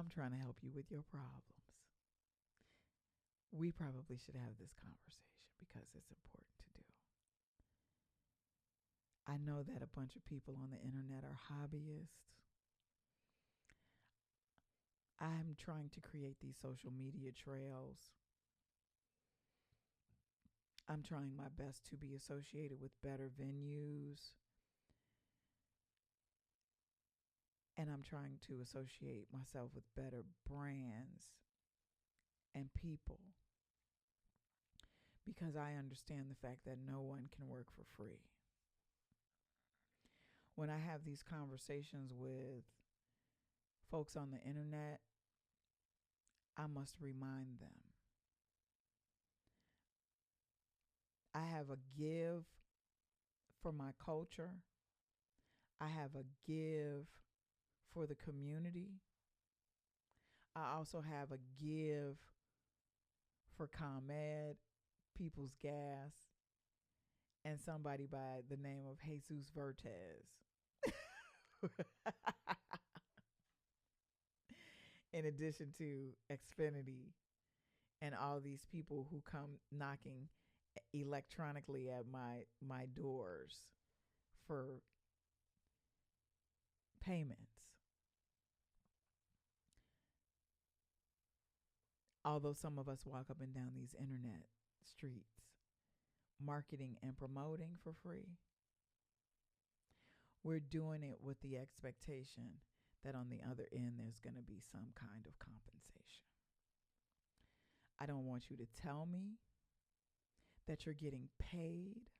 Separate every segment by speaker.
Speaker 1: I'm trying to help you with your problems. We probably should have this conversation because it's important to do. I know that a bunch of people on the internet are hobbyists. I'm trying to create these social media trails. I'm trying my best to be associated with better venues. And I'm trying to associate myself with better brands and people because I understand the fact that no one can work for free. When I have these conversations with folks on the internet, I must remind them I have a give for my culture, I have a give for the community. I also have a give for ComEd, People's Gas, and somebody by the name of Jesus Vertez. In addition to Xfinity and all these people who come knocking electronically at my doors for payments. Although some of us walk up and down these internet streets marketing and promoting for free, we're doing it with the expectation that on the other end there's going to be some kind of compensation. I don't want you to tell me that you're getting paid.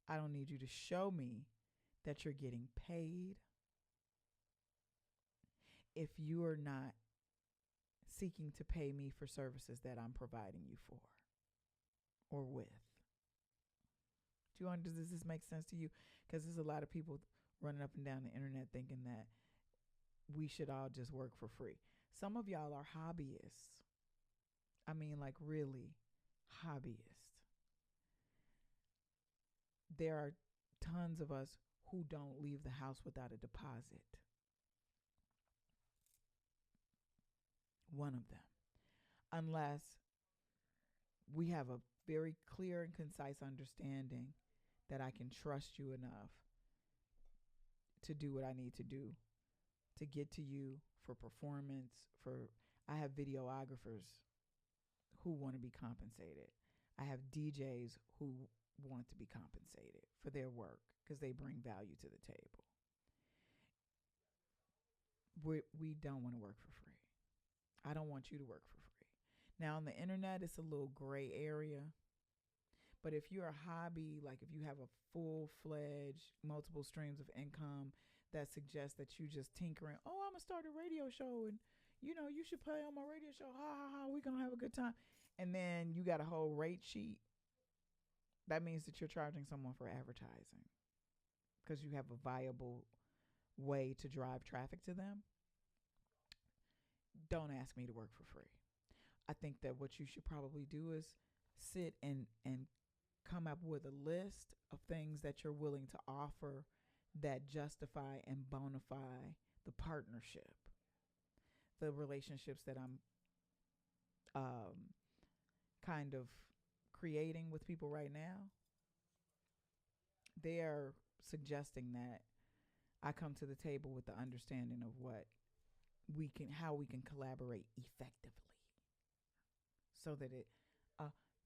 Speaker 1: I don't need you to show me that you're getting paid if you are not seeking to pay me for services that I'm providing you for or with. Does this make sense to you? Because there's a lot of people running up and down the internet thinking that we should all just work for free. Some of y'all are hobbyists. I mean, like really hobbyists. There are tons of us who don't leave the house without a deposit. One of them. Unless we have a very clear and concise understanding that I can trust you enough to do what I need to do to get to you for performance. I have videographers who want to be compensated. I have DJs who want to be compensated for their work because they bring value to the table. We don't want to work for free. I don't want you to work for free. Now on the internet, it's a little gray area. But if you're a hobby, like if you have a full-fledged multiple streams of income that suggests that you just tinkering, oh, I'm going to start a radio show and, you should play on my radio show. Ha, ha, ha, we're going to have a good time. And then you got a whole rate sheet. That means that you're charging someone for advertising because you have a viable way to drive traffic to them. Don't ask me to work for free. I think that what you should probably do is sit and come up with a list of things that you're willing to offer that justify and bona fide the partnership, the relationships that I'm kind of creating with people right now. They are suggesting that I come to the table with the understanding of how we can collaborate effectively so that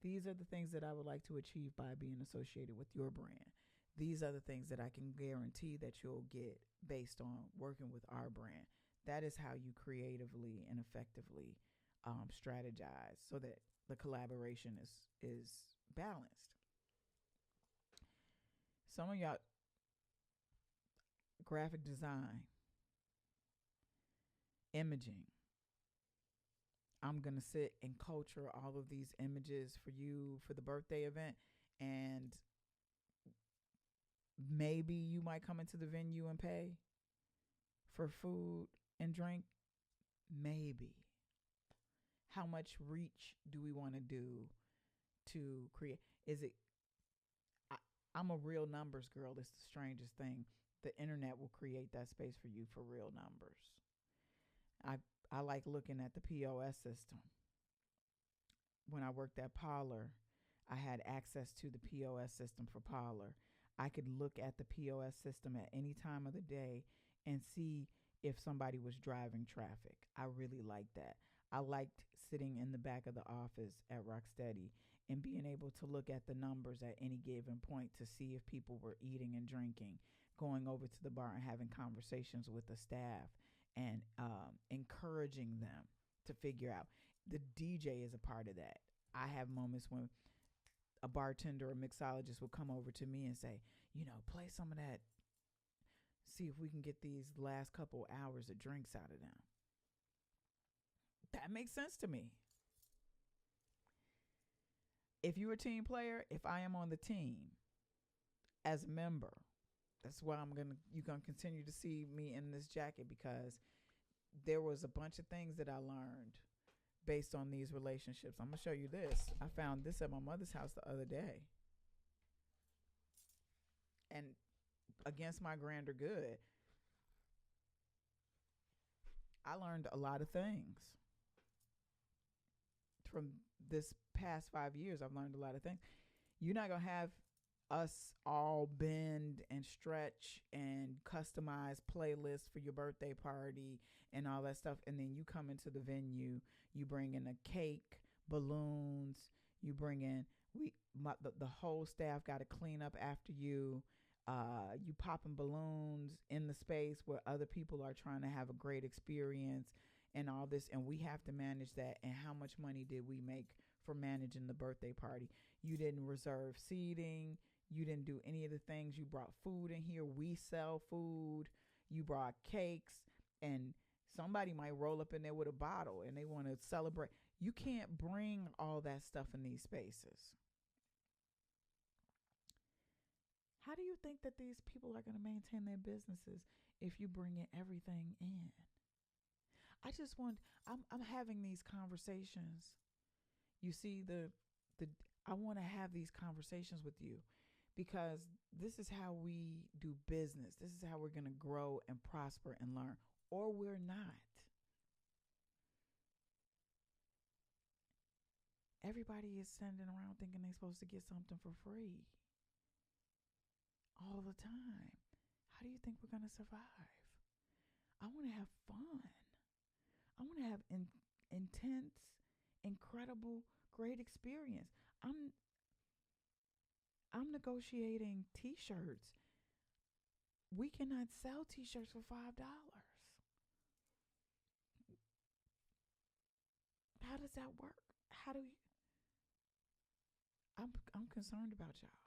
Speaker 1: these are the things that I would like to achieve by being associated with your brand. These are the things that I can guarantee that you'll get based on working with our brand. That is how you creatively and effectively strategize so that the collaboration is balanced. Some of y'all, graphic design, imaging. I'm going to sit and culture all of these images for you for the birthday event. And maybe you might come into the venue and pay for food and drink. Maybe. How much reach do we want to do to create? I'm a real numbers girl. It's the strangest thing. The internet will create that space for you for real numbers. I I like looking at the POS system. When I worked at Parlor, I had access to the POS system for Parlor. I could look at the POS system at any time of the day and see if somebody was driving traffic. I really liked that. I liked sitting in the back of the office at Rocksteady and being able to look at the numbers at any given point to see if people were eating and drinking, going over to the bar and having conversations with the staff and encouraging them to figure out. The DJ is a part of that. I have moments when a bartender or mixologist will come over to me and say, play some of that. See if we can get these last couple hours of drinks out of them. That makes sense to me. If you're a team player, if I am on the team as a member, that's why you're gonna continue to see me in this jacket, because there was a bunch of things that I learned based on these relationships. I'm gonna show you this. I found this at my mother's house the other day. And against my grander good, I learned a lot of things. From this past 5 years, I've learned a lot of things. You're not going to have us all bend and stretch and customize playlists for your birthday party and all that stuff. And then you come into the venue, you bring in a cake, balloons, you bring in, the whole staff got to clean up after you. You popping balloons in the space where other people are trying to have a great experience and all this, and we have to manage that. And how much money did we make for managing the birthday party? You didn't reserve seating. You didn't do any of the things. You brought food in here. We sell food. You brought cakes, and somebody might roll up in there with a bottle and they want to celebrate. You can't bring all that stuff in these spaces. How do you think that these people are going to maintain their businesses if you bring everything in? I'm having these conversations. You see, I want to have these conversations with you because this is how we do business. This is how we're going to grow and prosper and learn, or we're not. Everybody is standing around thinking they're supposed to get something for free all the time. How do you think we're going to survive? I want to have fun. I want to have intense, incredible, great experience. I'm negotiating T-shirts. We cannot sell T-shirts for $5. How does that work? I'm concerned about y'all.